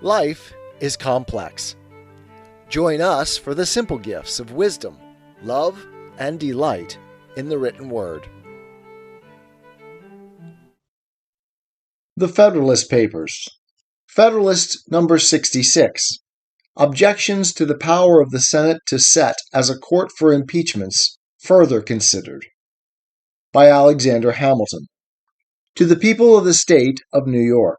Life is complex. Join us for the simple gifts of wisdom, love, and delight in the written word. The Federalist Papers. Federalist number 66. Objections to the power of the Senate to set as a court for impeachments further considered. By Alexander Hamilton. To the people of the State of New York.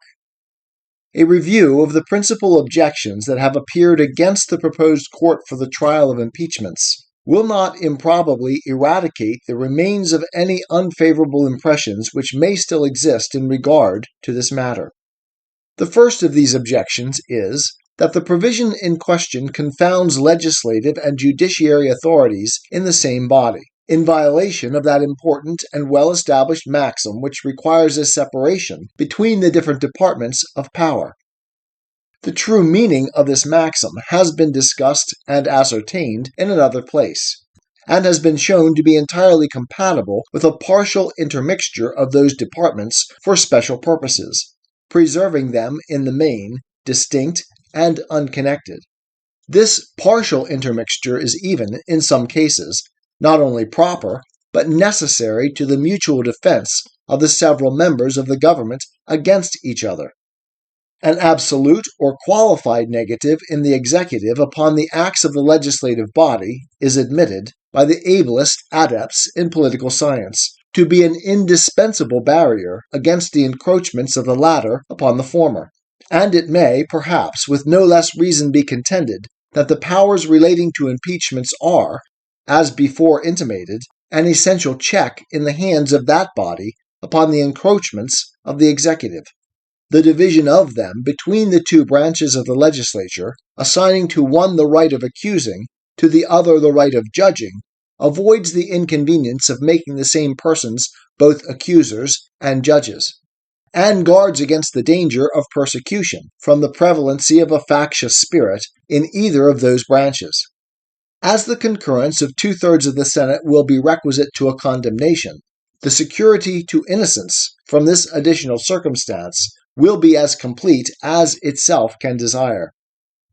A review of the principal objections that have appeared against the proposed court for the trial of impeachments will not improbably eradicate the remains of any unfavorable impressions which may still exist in regard to this matter. The first of these objections is that the provision in question confounds legislative and judiciary authorities in the same body, in violation of that important and well-established maxim which requires a separation between the different departments of power. The true meaning of this maxim has been discussed and ascertained in another place, and has been shown to be entirely compatible with a partial intermixture of those departments for special purposes, preserving them in the main distinct and unconnected. This partial intermixture is even, in some cases, not only proper, but necessary to the mutual defense of the several members of the government against each other. An absolute or qualified negative in the executive upon the acts of the legislative body is admitted by the ablest adepts in political science to be an indispensable barrier against the encroachments of the latter upon the former, and it may, perhaps, with no less reason be contended that the powers relating to impeachments are, as before intimated, an essential check in the hands of that body upon the encroachments of the executive. The division of them between the two branches of the legislature, assigning to one the right of accusing, to the other the right of judging, avoids the inconvenience of making the same persons both accusers and judges, and guards against the danger of persecution from the prevalency of a factious spirit in either of those branches. As the concurrence of 2/3 of the Senate will be requisite to a condemnation, the security to innocence from this additional circumstance will be as complete as itself can desire.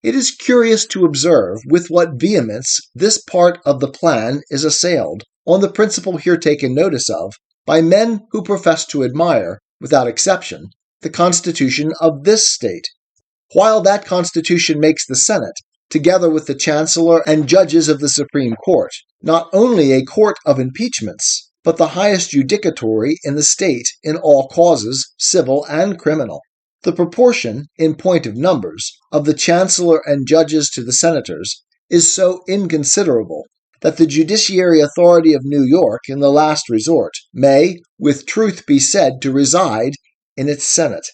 It is curious to observe with what vehemence this part of the plan is assailed, on the principle here taken notice of, by men who profess to admire, without exception, the Constitution of this state, while that Constitution makes the Senate, together with the Chancellor and judges of the Supreme Court, not only a court of impeachments, but the highest judicatory in the state in all causes, civil and criminal. The proportion, in point of numbers, of the Chancellor and judges to the senators is so inconsiderable that the judiciary authority of New York, in the last resort, may, with truth be said to reside in its Senate.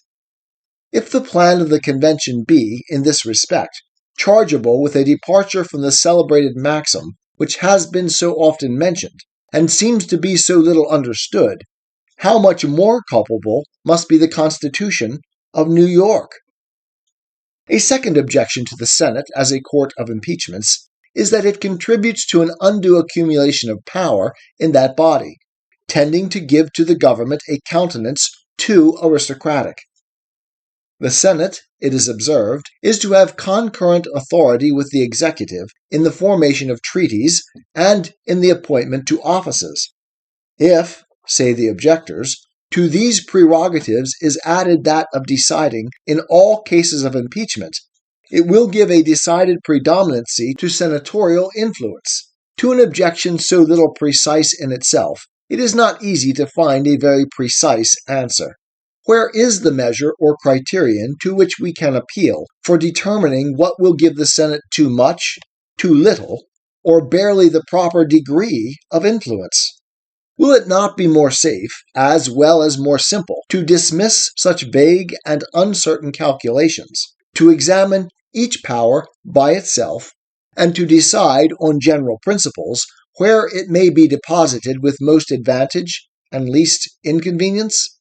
If the plan of the convention be, in this respect, chargeable with a departure from the celebrated maxim which has been so often mentioned, and seems to be so little understood, how much more culpable must be the Constitution of New York? A second objection to the Senate as a court of impeachments is that it contributes to an undue accumulation of power in that body, tending to give to the government a countenance too aristocratic. The Senate, it is observed, is to have concurrent authority with the executive in the formation of treaties and in the appointment to offices. If, say the objectors, to these prerogatives is added that of deciding in all cases of impeachment, it will give a decided predominancy to senatorial influence. To an objection so little precise in itself, it is not easy to find a very precise answer. Where is the measure or criterion to which we can appeal for determining what will give the Senate too much, too little, or barely the proper degree of influence? Will it not be more safe, as well as more simple, to dismiss such vague and uncertain calculations, to examine each power by itself, and to decide on general principles where it may be deposited with most advantage and least inconvenience?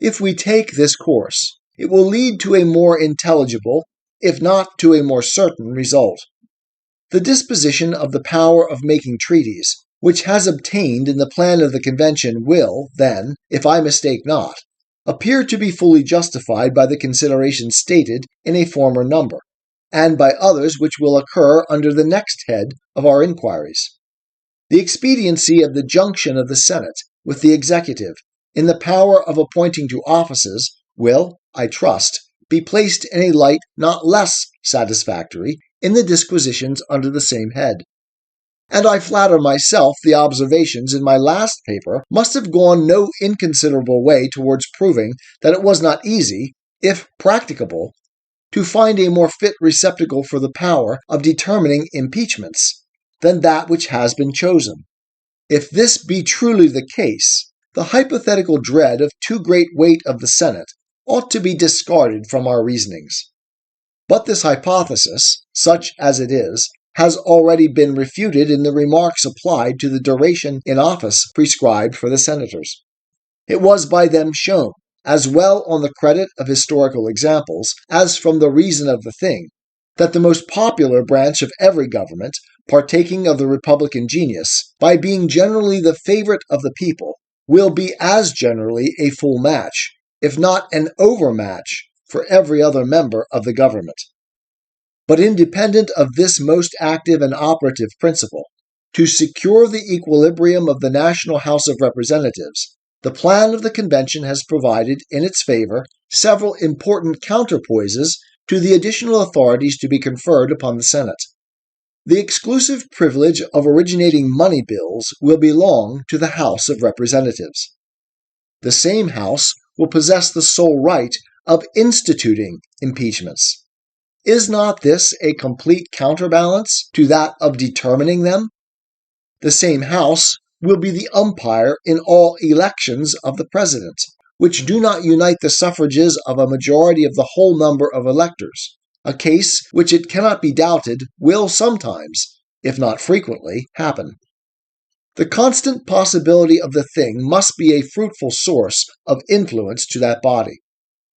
If we take this course, it will lead to a more intelligible, if not to a more certain result. The disposition of the power of making treaties, which has obtained in the plan of the convention will, then, if I mistake not, appear to be fully justified by the considerations stated in a former number, and by others which will occur under the next head of our inquiries. The expediency of the junction of the Senate with the executive in the power of appointing to offices will, I trust, be placed in a light not less satisfactory in the disquisitions under the same head. And I flatter myself the observations in my last paper must have gone no inconsiderable way towards proving that it was not easy, if practicable, to find a more fit receptacle for the power of determining impeachments than that which has been chosen. If this be truly the case, the hypothetical dread of too great weight of the Senate ought to be discarded from our reasonings. But this hypothesis, such as it is, has already been refuted in the remarks applied to the duration in office prescribed for the senators. It was by them shown, as well on the credit of historical examples as from the reason of the thing, that the most popular branch of every government, partaking of the republican genius, by being generally the favorite of the people, will be as generally a full match, if not an overmatch, for every other member of the government. But independent of this most active and operative principle, to secure the equilibrium of the National House of Representatives, the plan of the convention has provided in its favor several important counterpoises to the additional authorities to be conferred upon the Senate. The exclusive privilege of originating money bills will belong to the House of Representatives. The same House will possess the sole right of instituting impeachments. Is not this a complete counterbalance to that of determining them? The same House will be the umpire in all elections of the President, which do not unite the suffrages of a majority of the whole number of electors, a case which it cannot be doubted will sometimes, if not frequently, happen. The constant possibility of the thing must be a fruitful source of influence to that body.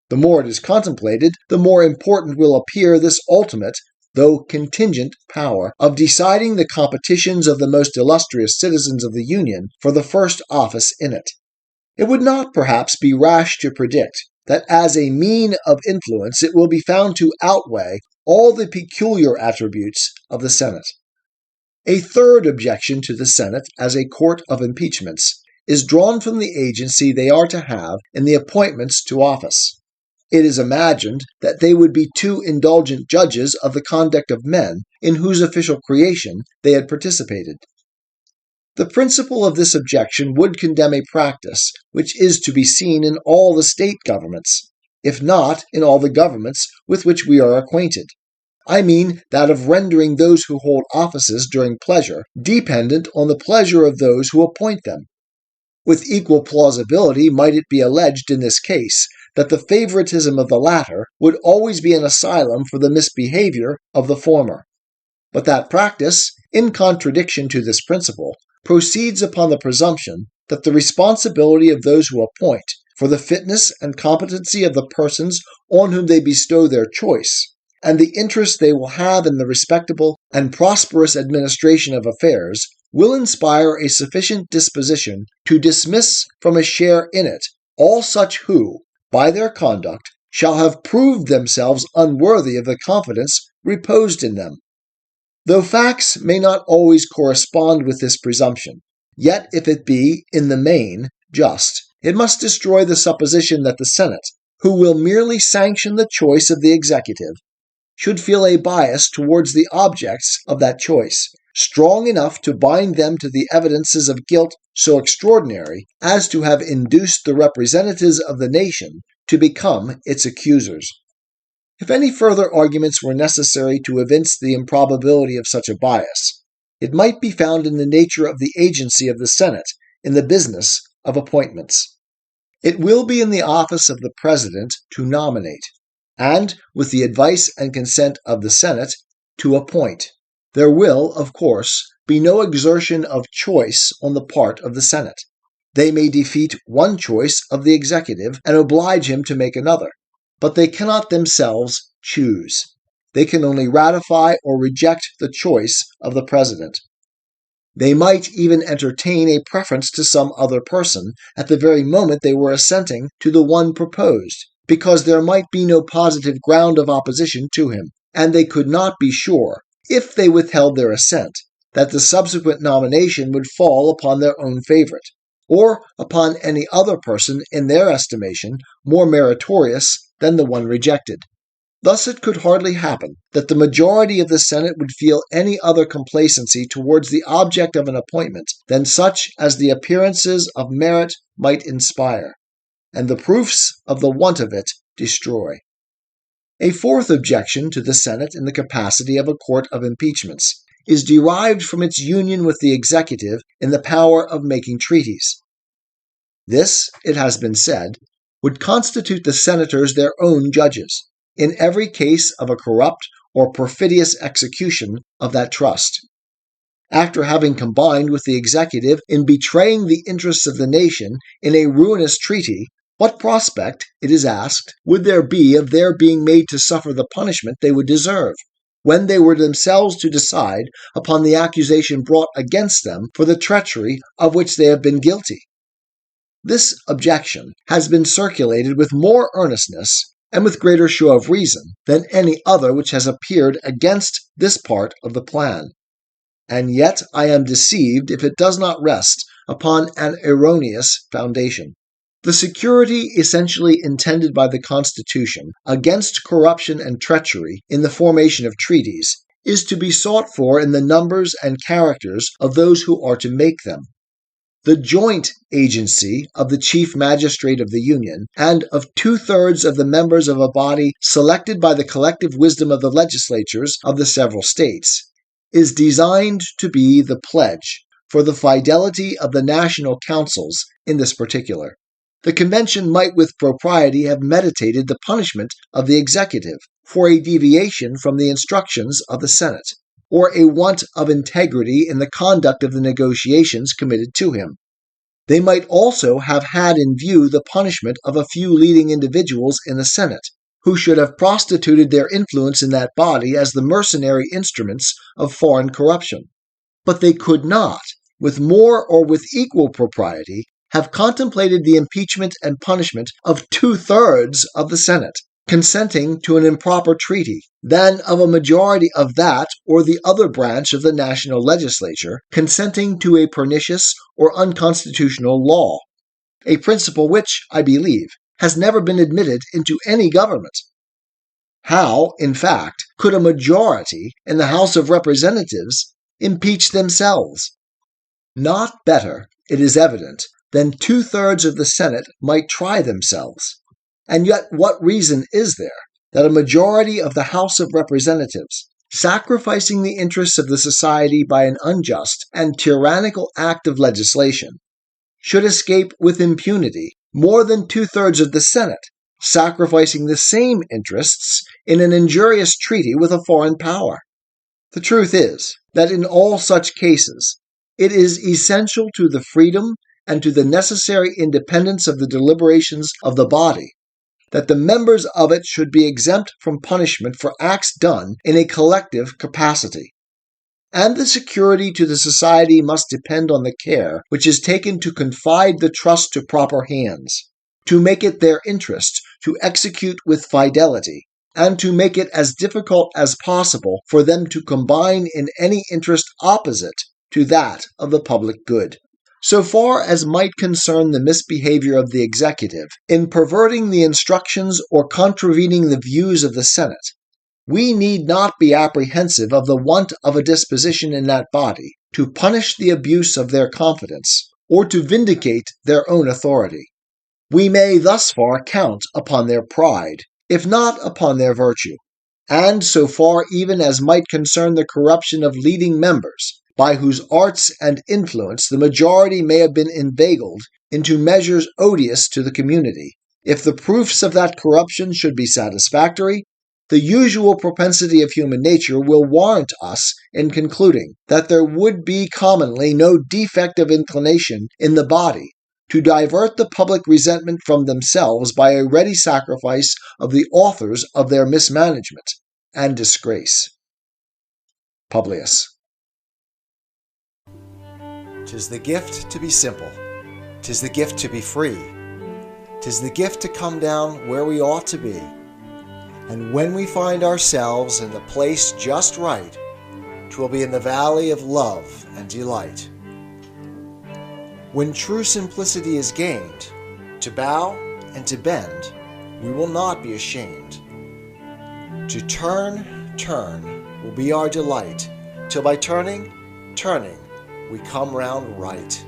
The more it is contemplated, the more important will appear this ultimate, though contingent, power of deciding the competitions of the most illustrious citizens of the Union for the first office in it. It would not perhaps be rash to predict that as a mean of influence it will be found to outweigh all the peculiar attributes of the Senate. A third objection to the Senate as a court of impeachments is drawn from the agency they are to have in the appointments to office. It is imagined that they would be too indulgent judges of the conduct of men in whose official creation they had participated. The principle of this objection would condemn a practice which is to be seen in all the state governments, if not in all the governments with which we are acquainted. I mean that of rendering those who hold offices during pleasure dependent on the pleasure of those who appoint them. With equal plausibility might it be alleged in this case that the favoritism of the latter would always be an asylum for the misbehavior of the former. But that practice, in contradiction to this principle, proceeds upon the presumption that the responsibility of those who appoint for the fitness and competency of the persons on whom they bestow their choice, and the interest they will have in the respectable and prosperous administration of affairs, will inspire a sufficient disposition to dismiss from a share in it all such who, by their conduct, shall have proved themselves unworthy of the confidence reposed in them. Though facts may not always correspond with this presumption, yet if it be, in the main, just, it must destroy the supposition that the Senate, who will merely sanction the choice of the executive, should feel a bias towards the objects of that choice, strong enough to bind them to the evidences of guilt so extraordinary as to have induced the representatives of the nation to become its accusers. If any further arguments were necessary to evince the improbability of such a bias, it might be found in the nature of the agency of the Senate in the business of appointments. It will be in the office of the President to nominate, and, with the advice and consent of the Senate, to appoint. There will, of course, be no exertion of choice on the part of the Senate. They may defeat one choice of the executive and oblige him to make another, but they cannot themselves choose. They can only ratify or reject the choice of the President. They might even entertain a preference to some other person at the very moment they were assenting to the one proposed, because there might be no positive ground of opposition to him, and they could not be sure, if they withheld their assent, that the subsequent nomination would fall upon their own favorite, or upon any other person in their estimation more meritorious than the one rejected. Thus it could hardly happen that the majority of the Senate would feel any other complacency towards the object of an appointment than such as the appearances of merit might inspire, and the proofs of the want of it destroy. A fourth objection to the Senate in the capacity of a court of impeachments is derived from its union with the executive in the power of making treaties. This, it has been said, would constitute the senators their own judges in every case of a corrupt or perfidious execution of that trust. After having combined with the executive in betraying the interests of the nation in a ruinous treaty, what prospect, it is asked, would there be of their being made to suffer the punishment they would deserve, when they were themselves to decide upon the accusation brought against them for the treachery of which they have been guilty? This objection has been circulated with more earnestness and with greater show of reason than any other which has appeared against this part of the plan. And yet I am deceived if it does not rest upon an erroneous foundation. The security essentially intended by the Constitution against corruption and treachery in the formation of treaties is to be sought for in the numbers and characters of those who are to make them. The joint agency of the Chief Magistrate of the Union and of 2/3 of the members of a body selected by the collective wisdom of the legislatures of the several states is designed to be the pledge for the fidelity of the national councils in this particular. The convention might with propriety have meditated the punishment of the executive for a deviation from the instructions of the Senate, or a want of integrity in the conduct of the negotiations committed to him. They might also have had in view the punishment of a few leading individuals in the Senate, who should have prostituted their influence in that body as the mercenary instruments of foreign corruption. But they could not, with more or with equal propriety, have contemplated the impeachment and punishment of 2/3 of the Senate, consenting to an improper treaty, than of a majority of that or the other branch of the national legislature consenting to a pernicious or unconstitutional law, a principle which, I believe, has never been admitted into any government. How, in fact, could a majority in the House of Representatives impeach themselves? Not better, it is evident, than 2/3 of the Senate might try themselves. And yet what reason is there that a majority of the House of Representatives, sacrificing the interests of the society by an unjust and tyrannical act of legislation, should escape with impunity more than 2/3 of the Senate, sacrificing the same interests in an injurious treaty with a foreign power? The truth is that in all such cases, it is essential to the freedom and to the necessary independence of the deliberations of the body that the members of it should be exempt from punishment for acts done in a collective capacity. And the security to the society must depend on the care which is taken to confide the trust to proper hands, to make it their interest to execute with fidelity, and to make it as difficult as possible for them to combine in any interest opposite to that of the public good. So far as might concern the misbehavior of the executive in perverting the instructions or contravening the views of the Senate, we need not be apprehensive of the want of a disposition in that body to punish the abuse of their confidence or to vindicate their own authority. We may thus far count upon their pride, if not upon their virtue, and so far even as might concern the corruption of leading members, by whose arts and influence the majority may have been inveigled into measures odious to the community. If the proofs of that corruption should be satisfactory, the usual propensity of human nature will warrant us in concluding that there would be commonly no defect of inclination in the body to divert the public resentment from themselves by a ready sacrifice of the authors of their mismanagement and disgrace. Publius. 'Tis the gift to be simple. 'Tis the gift to be free. 'Tis the gift to come down where we ought to be. And when we find ourselves in the place just right, 'twill be in the valley of love and delight. When true simplicity is gained, to bow and to bend, we will not be ashamed. To turn will be our delight, till by turning, we come round right.